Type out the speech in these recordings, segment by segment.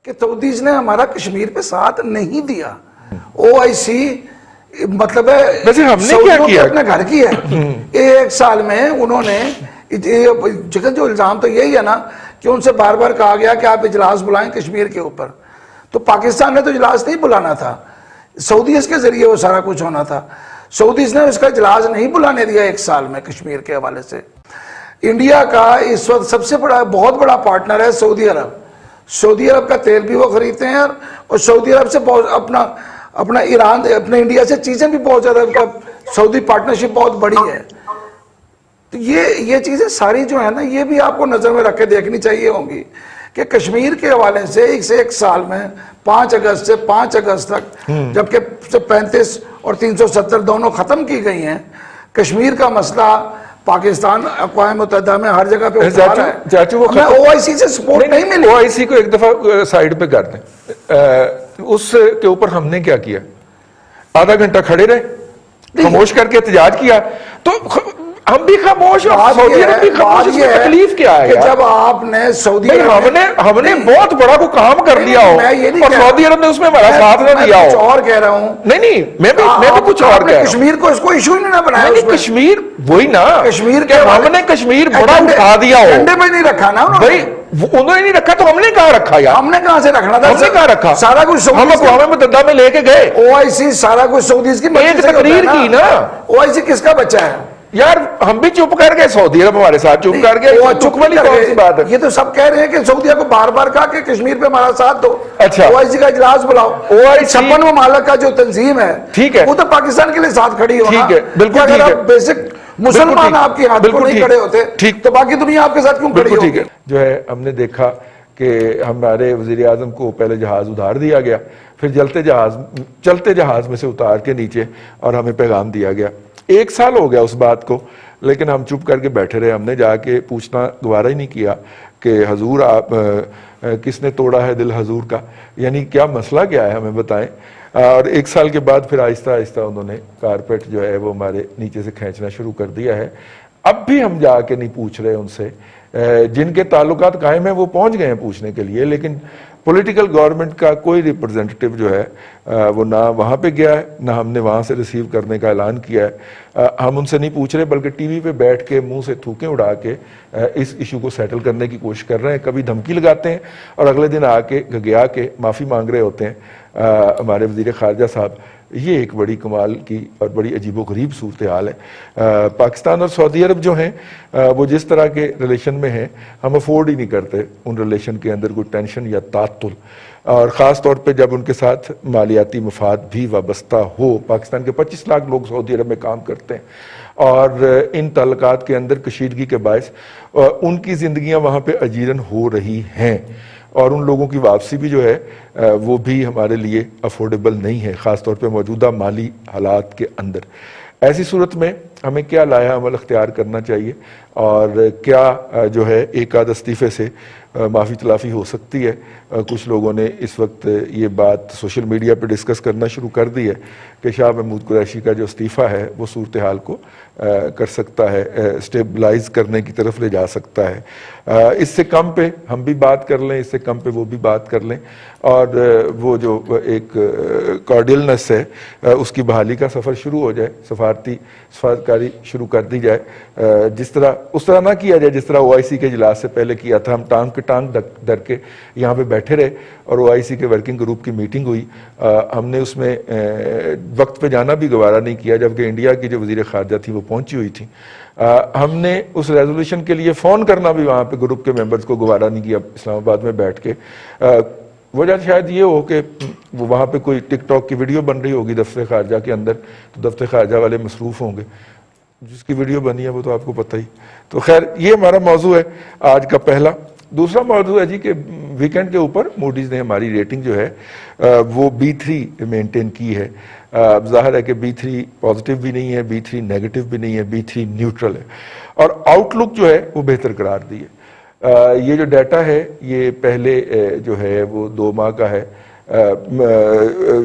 کہ سعودیز نے ہمارا کشمیر پہ ساتھ نہیں دیا. OIC مطلب ہے سعودیوں نے اپنے گھر کی ہے. 1 سال میں انہوں نے جو الزام تو یہی ہے نا کہ ان سے بار بار کہا گیا کہ آپ اجلاس بلائیں کشمیر کے اوپر. تو پاکستان نے تو اجلاس نہیں بلانا تھا, سعودیز کے ذریعے وہ سارا کچھ ہونا تھا. سعودیز نے اس کا اجلاس نہیں بلانے دیا 1 سال میں کشمیر کے حوالے سے. انڈیا کا اس وقت سب سے بہت بڑا پارٹنر ہے سعودی عرب. سعودی عرب کا تیل بھی وہ خریدتے ہیں اور سعودی عرب سے اپنا ایران اپنے انڈیا سے چیزیں بھی بہت زیادہ, سعودی پارٹنرشپ بہت بڑی ہے. تو یہ چیزیں ساری جو ہے نا یہ بھی آپ کو نظر میں رکھ کے دیکھنی چاہیے ہوں گی کہ کشمیر کے حوالے سے 1 سال میں 5 اگست سے 5 اگست تک جبکہ 35 اور 370 دونوں ختم کی گئی ہیں, کشمیر کا مسئلہ پاکستان اقوام متحدہ میں ہر جگہ پہ اٹھا رہا ہے. ہمیں OIC سے سپورٹ نہیں ملی. OIC کو ایک دفعہ سائیڈ پہ کر دیں. اس کے اوپر ہم نے کیا کیا, آدھا گھنٹہ کھڑے رہے, خاموش کر کے احتجاج کیا. تو ہم بھی خاموش, سعودی عرب بھی خاموش. اس میں تکلیف کیا ہے جب آپ نے سعودی ہم نے بہت بڑا کو کام کر دیا ہو اور سعودی عرب نے اس میں ہمارا ساتھ نہ دیا ہو. کچھ اور کہہ رہا ہوں. نہیں میں بھی کچھ اور کہہ رہا ہوں. کشمیر کو اس کو ایشو ہی نہیں بنایا. کشمیر وہی نا, کشمیر کہ ہم نے کشمیر بڑا اٹھا دیا ہو. ایجنڈے پہ نہیں رکھا نا بھائی, انہوں نے نہیں رکھا تو ہم نے کہاں رکھا یار. ہم نے کہاں سے رکھنا تھا, ہم نے کہاں رکھا. سارا کچھ ہم اقوام متحدہ میں لے کے گئے. OIC سارا کچھ سعودیز کی ایک تقریر کی نا. OIC کس کا بچہ ہے یار, ہم بھی چپ کر گئے, سعودی عرب ہمارے ساتھ چپ کر گئے. چپ والی کون سی بات ہے. یہ تو سب کہہ رہے ہیں کہ سعودیہ کو بار بار کہا کہ کشمیر پہ ہمارا ساتھ دو. اچھا, OIC کا اجلاس بلاؤ. 56 ممالک کا جو تنظیم ہے ٹھیک ہے, وہ تو پاکستان کے لیے ساتھ کھڑی ہو. ٹھیک ہے, بالکل ٹھیک ہے. بیسک مسلمان آپ کی ہاتھ کو نہیں کھڑے ہوتے تو باقی دنیا آپ کے ساتھ کیوں کھڑی ہوگی. جو ہے ہم نے دیکھا کہ ہمارے وزیر اعظم کو پہلے جہاز ادھار دیا گیا, پھر چلتے جہاز میں سے اتار کے نیچے اور ہمیں پیغام دیا گیا. 1 سال ہو گیا اس بات کو, لیکن ہم چپ کر کے بیٹھے رہے. ہم نے جا کے پوچھنا گوارا ہی نہیں کیا کہ حضور آپ کس نے توڑا ہے دل حضور کا, یعنی کیا مسئلہ کیا ہے ہمیں بتائیں. اور 1 سال کے بعد پھر آہستہ آہستہ انہوں نے کارپیٹ جو ہے وہ ہمارے نیچے سے کھینچنا شروع کر دیا ہے. اب بھی ہم جا کے نہیں پوچھ رہے ان سے, جن کے تعلقات قائم ہیں وہ پہنچ گئے ہیں پوچھنے کے لیے, لیکن پولیٹیکل گورنمنٹ کا کوئی ریپرزینٹیو جو ہے وہ نہ وہاں پہ گیا ہے, نہ ہم نے وہاں سے ریسیو کرنے کا اعلان کیا ہے. ہم ان سے نہیں پوچھ رہے, بلکہ ٹی وی پہ بیٹھ کے منہ سے تھوکیں اڑا کے اس ایشو کو سیٹل کرنے کی کوشش کر رہے ہیں. کبھی دھمکی لگاتے ہیں اور اگلے دن آ کے گھگیا کے معافی مانگ رہے ہوتے ہیں ہمارے وزیر خارجہ صاحب. یہ ایک بڑی کمال کی اور بڑی عجیب و غریب صورتحال ہے. پاکستان اور سعودی عرب جو ہیں وہ جس طرح کے ریلیشن میں ہیں, ہم افورڈ ہی نہیں کرتے ان ریلیشن کے اندر کوئی ٹینشن یا تعطل, اور خاص طور پہ جب ان کے ساتھ مالیاتی مفاد بھی وابستہ ہو. پاکستان کے 25 لاکھ لوگ سعودی عرب میں کام کرتے ہیں اور ان تعلقات کے اندر کشیدگی کے باعث ان کی زندگیاں وہاں پہ اجیرن ہو رہی ہیں, اور ان لوگوں کی واپسی بھی جو ہے وہ بھی ہمارے لیے افورڈیبل نہیں ہے, خاص طور پہ موجودہ مالی حالات کے اندر. ایسی صورت میں ہمیں کیا لایا عمل اختیار کرنا چاہیے اور کیا جو ہے ایک آدھ استعفے سے معافی تلافی ہو سکتی ہے. کچھ لوگوں نے اس وقت یہ بات سوشل میڈیا پہ ڈسکس کرنا شروع کر دی ہے کہ شاہ محمود قریشی کا جو استعفیٰ ہے وہ صورتحال کو کر سکتا ہے, اسٹیبلائز کرنے کی طرف لے جا سکتا ہے. اس سے کم پہ ہم بھی بات کر لیں, اس سے کم پہ وہ بھی بات کر لیں, اور وہ جو ایک کارڈیلنس ہے اس کی بحالی کا سفر شروع ہو جائے, سفارتکاری شروع کر دی جائے. اس طرح نہ کیا جائے جس طرح OIC کے اجلاس سے پہلے کیا تھا. ہم ٹانگ پہ ٹانگ در کے یہاں پہ بیٹھے رہے اور OIC کے ورکنگ گروپ کی میٹنگ ہوئی. ہم نے اس میں وقت پہ جانا بھی گوارا نہیں کیا, جبکہ انڈیا کی جو وزیر خارجہ تھی وہ پہنچی ہوئی تھی. ہم نے اس ریزولوشن کے لیے فون کرنا بھی وہاں پہ گروپ کے ممبرز کو گوارا نہیں کیا اسلام آباد میں بیٹھ کے. وجہ شاید یہ ہو کہ وہاں پہ کوئی ٹک ٹاک کی ویڈیو بن رہی ہوگی دفتر خارجہ کے اندر, تو دفتر خارجہ والے مصروف ہوں گے. جس کی ویڈیو بنی ہے وہ تو آپ کو پتہ ہی. تو خیر یہ ہمارا موضوع ہے آج کا پہلا. دوسرا موضوع ہے جی کہ ویکینڈ کے اوپر موڈیز نے ہماری ریٹنگ جو ہے وہ B3 مینٹین کی ہے. ظاہر ہے کہ B3 پازیٹیو بھی نہیں ہے, B3 نیگیٹو بھی نہیں ہے, B3 نیوٹرل ہے, اور آؤٹ لک جو ہے وہ بہتر قرار دی ہے. یہ جو ڈیٹا ہے یہ پہلے جو ہے وہ 2 ماہ کا ہے.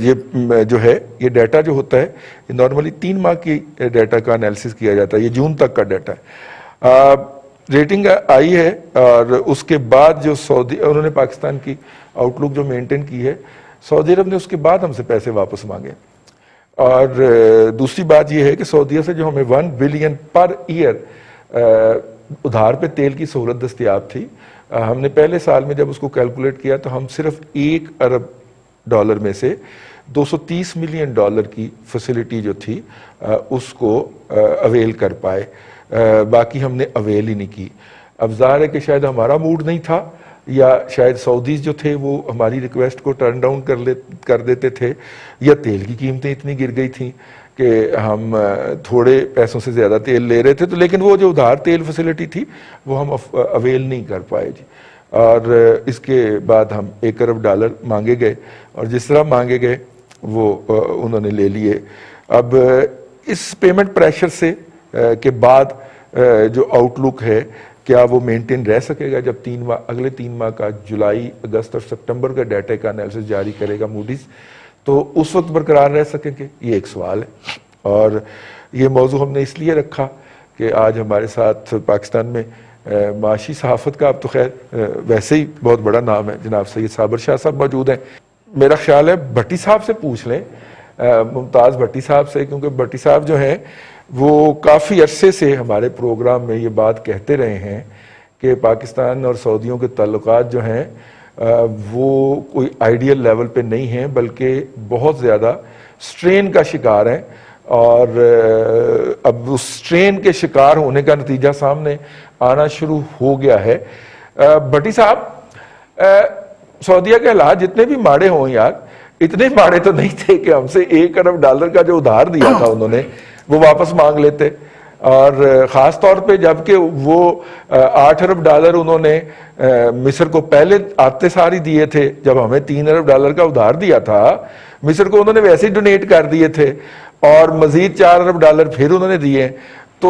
یہ جو ہے یہ ڈیٹا جو ہوتا ہے یہ نارملی 3 ماہ کی ڈیٹا کا انالیسس کیا جاتا ہے. یہ جون تک کا ڈیٹا ہے. ریٹنگ آئی ہے اور اس کے بعد جو سعودی انہوں نے پاکستان کی آؤٹ لک جو مینٹین کی ہے، سعودی عرب نے اس کے بعد ہم سے پیسے واپس مانگے. اور دوسری بات یہ ہے کہ سعودیہ سے جو ہمیں 1 بلین پر ایئر ادھار پہ تیل کی سہولت دستیاب تھی، ہم نے پہلے سال میں جب اس کو کیلکولیٹ کیا تو ہم صرف $1 ارب میں سے $230 ملین کی فیسلٹی جو تھی اس کو اویل کر پائے، باقی ہم نے اویل ہی نہیں کی. اب ظاہر ہے کہ شاید ہمارا موڈ نہیں تھا، یا شاید سعودیز جو تھے وہ ہماری ریکویسٹ کو ٹرن ڈاؤن کر دیتے تھے، یا تیل کی قیمتیں اتنی گر گئی تھیں کہ ہم تھوڑے پیسوں سے زیادہ تیل لے رہے تھے. تو لیکن وہ جو ادھار تیل فیسلٹی تھی وہ ہم اویل نہیں کر پائے جی. اور اس کے بعد ہم $1 ارب مانگے گئے، اور جس طرح مانگے گئے وہ انہوں نے لے لیے. اب اس پیمنٹ پریشر سے کے بعد جو آؤٹ لک ہے کیا وہ مینٹین رہ سکے گا جب اگلے 3 ماہ کا جولائی، اگست اور سپٹمبر کا ڈیٹا کا انالیسس جاری کرے گا موڈیز، تو اس وقت برقرار رہ سکیں گے؟ یہ ایک سوال ہے. اور یہ موضوع ہم نے اس لیے رکھا کہ آج ہمارے ساتھ پاکستان میں معاشی صحافت کا اب تو خیر ویسے ہی بہت بڑا نام ہے، جناب سید صابر شاہ صاحب موجود ہیں. میرا خیال ہے بھٹی صاحب سے پوچھ لیں، ممتاز بھٹی صاحب سے، کیونکہ بھٹی صاحب جو ہیں وہ کافی عرصے سے ہمارے پروگرام میں یہ بات کہتے رہے ہیں کہ پاکستان اور سعودیوں کے تعلقات جو ہیں وہ کوئی آئیڈیل لیول پہ نہیں ہیں، بلکہ بہت زیادہ سٹرین کا شکار ہیں. اور اب اس سٹرین کے شکار ہونے کا نتیجہ سامنے آنا شروع ہو گیا ہے. بھٹی صاحب، سعودیہ کے حالات جتنے بھی ماڑے ہوں یار، اتنے ماڑے تو نہیں تھے کہ ہم سے $1 ارب کا جو ادھار دیا تھا انہوں نے وہ واپس مانگ لیتے. اور خاص طور پہ جب کہ وہ $8 ارب انہوں نے مصر کو پہلے آتے ساری دیے تھے، جب ہمیں $3 ارب کا ادھار دیا تھا مصر کو انہوں نے ویسے ہی ڈونیٹ کر دیے تھے، اور مزید $4 ارب پھر انہوں نے دیے. تو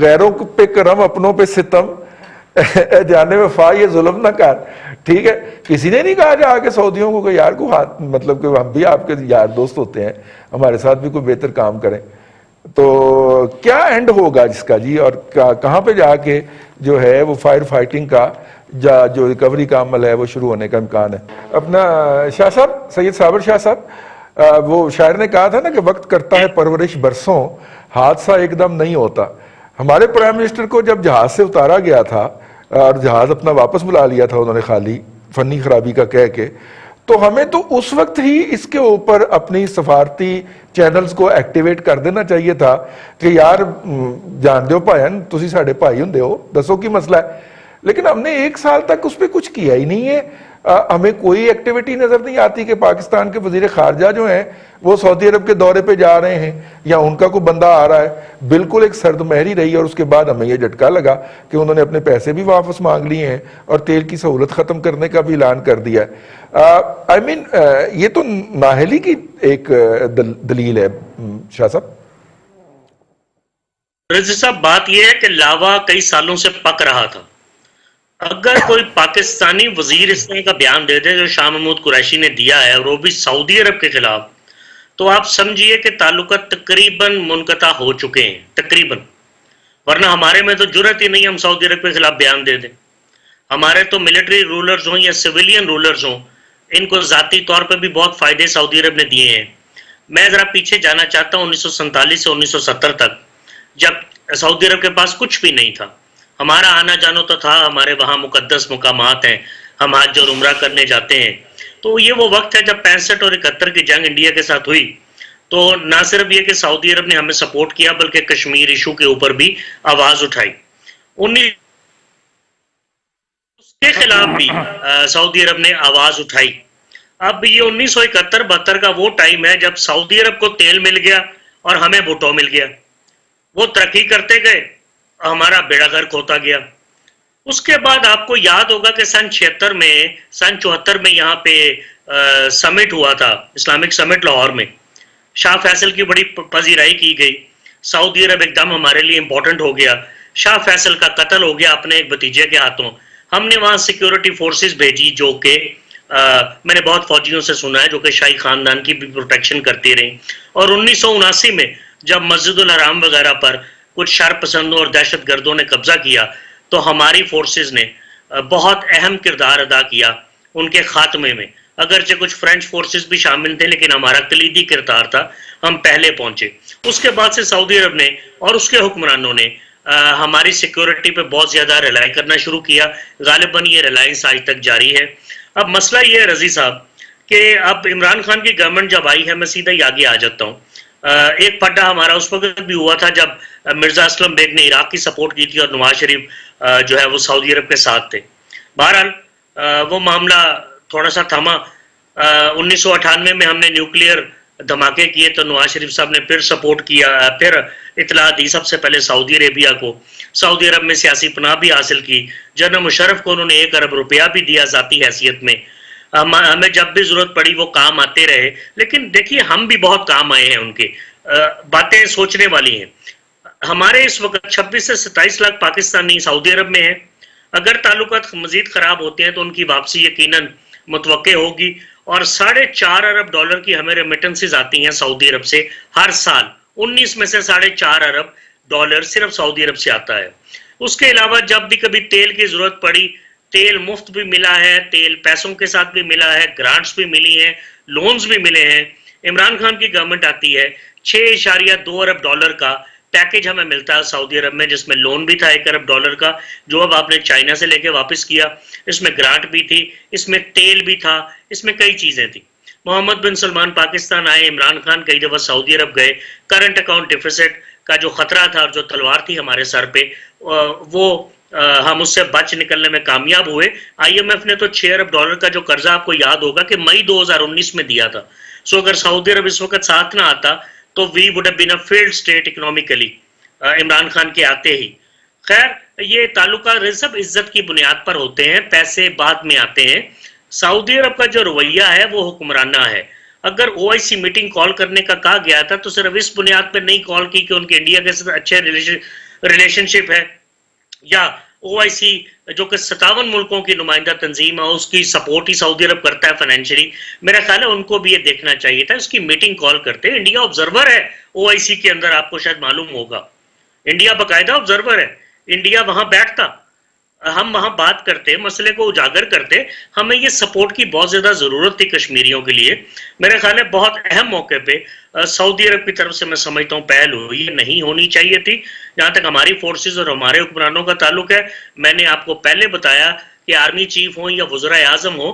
غیروں پہ کرم اپنوں پہ ستم، جانے وفا یہ ظلم نہ کر. ٹھیک ہے، کسی نے نہیں کہا جا کے سعودیوں کو کہ یار کو ہاتھ، مطلب کہ ہم بھی آپ کے یار دوست ہوتے ہیں، ہمارے ساتھ بھی کوئی بہتر کام کریں. تو کیا اینڈ ہوگا جس کا جی، اور کہاں پہ جا کے جو ہے وہ فائر فائٹنگ کا جو ریکوری کا عمل ہے وہ شروع ہونے کا امکان ہے؟ اپنا شاہ صاحب، سید صابر شاہ صاحب، وہ شاعر نے کہا تھا نا کہ وقت کرتا ہے پرورش برسوں، حادثہ ایک دم نہیں ہوتا. ہمارے پرائم منسٹر کو جب جہاز سے اتارا گیا تھا اور جہاز اپنا واپس بلا لیا تھا انہوں نے خالی فنی خرابی کا کہہ کے، تو ہمیں تو اس وقت ہی اس کے اوپر اپنی سفارتی چینلز کو ایکٹیویٹ کر دینا چاہیے تھا کہ یار جان دیو بھائین، تسی ساڑھے بھائی ہوندے ہو، دسو کی مسئلہ ہے. لیکن ہم نے 1 سال تک اس پہ کچھ کیا ہی نہیں ہے. ہمیں کوئی ایکٹیویٹی نظر نہیں آتی کہ پاکستان کے وزیر خارجہ جو ہیں وہ سعودی عرب کے دورے پہ جا رہے ہیں یا ان کا کوئی بندہ آ رہا ہے. بالکل ایک سرد مہری رہی، اور اس کے بعد ہمیں یہ جھٹکا لگا کہ انہوں نے اپنے پیسے بھی واپس مانگ لیے ہیں اور تیل کی سہولت ختم کرنے کا بھی اعلان کر دیا ہے. یہ تو نااہلی کی ایک دلیل ہے. شاہ صاحب، رضی صاحب، بات یہ ہے کہ لاوا کئی سالوں سے پک رہا تھا. اگر کوئی پاکستانی وزیر اس طرح کا بیان دے دے جو شاہ محمود قریشی نے دیا ہے، اور وہ بھی سعودی عرب کے خلاف، تو آپ سمجھیے کہ تعلقات تقریباً منقطع ہو چکے ہیں، تقریباً. ورنہ ہمارے میں تو جرت ہی نہیں ہم سعودی عرب کے خلاف بیان دے دیں. ہمارے تو ملٹری رولرز ہوں یا سویلین رولرز ہوں، ان کو ذاتی طور پہ بھی بہت فائدے سعودی عرب نے دیے ہیں. میں ذرا پیچھے جانا چاہتا ہوں 1947 سے 1970 تک، جب سعودی عرب کے پاس کچھ بھی نہیں تھا. ہمارا آنا جانا تو تھا، ہمارے وہاں مقدس مقامات ہیں، ہم حج اور عمرہ کرنے جاتے ہیں. تو یہ وہ وقت ہے جب 65 اور 71 کی جنگ انڈیا کے ساتھ ہوئی، تو نہ صرف یہ کہ سعودی عرب نے ہمیں سپورٹ کیا بلکہ کشمیر ایشو کے اوپر بھی آواز اٹھائی. اس کے خلاف بھی سعودی عرب نے آواز اٹھائی. اب یہ 1971-72 کا وہ ٹائم ہے جب سعودی عرب کو تیل مل گیا اور ہمیں بھٹو مل گیا. وہ ترقی کرتے گئے، ہمارا بیڑا غرق ہوتا گیا. اس کے بعد آپ کو یاد ہوگا کہ سن 74 میں یہاں پہ سمٹ ہوا تھا، اسلامک سمٹ لاہور میں. شاہ فیصل کی بڑی پذیرائی کی گئی. سعودی عرب ایک دم ہمارے لیے امپورٹنٹ ہو گیا. شاہ فیصل کا قتل ہو گیا اپنے ایک بھتیجے کے ہاتھوں. ہم نے وہاں سیکیورٹی فورسز بھیجی جو کہ میں نے بہت فوجیوں سے سنا ہے جو کہ شاہی خاندان کی بھی پروٹیکشن کرتی رہی. اور 1979 میں جب مسجد الحرام وغیرہ پر کچھ شر پسندوں اور دہشت گردوں نے قبضہ کیا تو ہماری فورسز نے بہت اہم کردار ادا کیا ان کے خاتمے میں. اگرچہ کچھ فرینچ فورسز بھی شامل تھے لیکن ہمارا کلیدی کردار تھا, ہم پہلے پہنچے. اس کے بعد سے سعودی عرب نے اور اس کے حکمرانوں نے ہماری سیکیورٹی پہ بہت زیادہ ریلائی کرنا شروع کیا. غالباً یہ ریلائنس آج تک جاری ہے. اب مسئلہ یہ ہے رضی صاحب کہ اب عمران خان کی گورنمنٹ جب آئی ہے, میں سیدھا ہی آگے آ جاتا ہوں. ایک پڈا ہمارا اس وقت بھی ہوا تھا جب مرزا اسلم بیگ نے عراق کی سپورٹ کی تھی اور نواز شریف جو ہے وہ سعودی عرب کے ساتھ تھے. بہرحال وہ معاملہ تھوڑا سا تھما. 1998 میں ہم نے نیوکلیئر دھماکے کیے تو نواز شریف صاحب نے پھر سپورٹ کیا, پھر اطلاع دی سب سے پہلے سعودی عربیہ کو. سعودی عرب میں سیاسی پناہ بھی حاصل کی. جنرل مشرف کو انہوں نے 1 ارب روپیہ بھی دیا ذاتی حیثیت میں. ہمیں جب بھی ضرورت پڑی وہ کام آتے رہے. لیکن دیکھیے ہم بھی بہت کام آئے ہیں ان کے. باتیں سوچنے والی ہیں. ہمارے اس وقت 26 سے 27 لاکھ پاکستانی سعودی عرب میں ہیں. اگر تعلقات مزید خراب ہوتے ہیں تو ان کی واپسی یقیناً متوقع ہوگی. اور $4.5 ارب کی ہمیں ریمیٹنسز آتی ہیں سعودی عرب سے ہر سال. 19 میں سے $4.5 ارب صرف سعودی عرب سے آتا ہے. اس کے علاوہ جب بھی کبھی تیل کی ضرورت پڑی, تیل مفت بھی ملا ہے, تیل پیسوں کے ساتھ بھی ملا ہے, گرانٹس بھی ملی ہیں, لونز بھی ملے ہیں. عمران خان کی گورنمنٹ آتی ہے, $6.2 ارب کا پیکج ہمیں ملتا ہے سعودی عرب میں, جس میں لون بھی تھا $1 ارب کا جو اب آپ نے چائنا سے لے کے واپس کیا. اس میں گرانٹ بھی تھی, اس میں تیل بھی تھا, اس میں کئی چیزیں تھیں. محمد بن سلمان پاکستان آئے, عمران خان کئی دفعہ سعودی عرب گئے. کرنٹ اکاؤنٹ ڈیفیسٹ کا جو خطرہ تھا اور جو تلوار تھی ہمارے سر پہ, وہ ہم اس سے بچ نکلنے میں کامیاب ہوئے. IMF نے تو $6 ارب کا جو قرضہ آپ کو یاد ہوگا کہ مئی 2019 میں دیا تھا. سو اگر سعودی عرب اس وقت ساتھ نہ آتا تو we would have been a failed state economically Imran Khan کے آتے ہی. خیر یہ تعلقات سب عزت کی بنیاد پر ہوتے ہیں, پیسے بعد میں آتے ہیں. سعودی عرب کا جو رویہ ہے وہ حکمرانہ ہے. اگر OIC میٹنگ کال کرنے کا کہا گیا تھا تو صرف اس بنیاد پر نہیں کال کی کہ ان کے انڈیا کے ساتھ اچھے ریلیشن شپ ہے, یا OIC جو کہ 57 ملکوں کی نمائندہ تنظیم ہے اس کی سپورٹ ہی سعودی عرب کرتا ہے فائنینشلی. میرا خیال ہے ان کو بھی یہ دیکھنا چاہیے تھا, اس کی میٹنگ کال کرتے. انڈیا آبزرور ہے OIC کے اندر, آپ کو شاید معلوم ہوگا. انڈیا باقاعدہ آبزرور ہے, انڈیا وہاں بیٹھتا, ہم وہاں بات کرتے, مسئلے کو اجاگر کرتے. ہمیں یہ سپورٹ کی بہت زیادہ ضرورت تھی کشمیریوں کے لیے. میرے خیال ہے بہت اہم موقع پہ سعودی عرب کی طرف سے میں سمجھتا ہوں پہل ہوئی, یہ نہیں ہونی چاہیے تھی. جہاں تک ہماری فورسز اور ہمارے حکمرانوں کا تعلق ہے, میں نے آپ کو پہلے بتایا کہ آرمی چیف ہوں یا وزراء اعظم ہوں,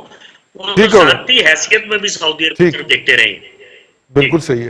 وہ ذاتی حیثیت میں بھی سعودی عرب کی طرف دیکھتے رہے. بالکل صحیح ہے.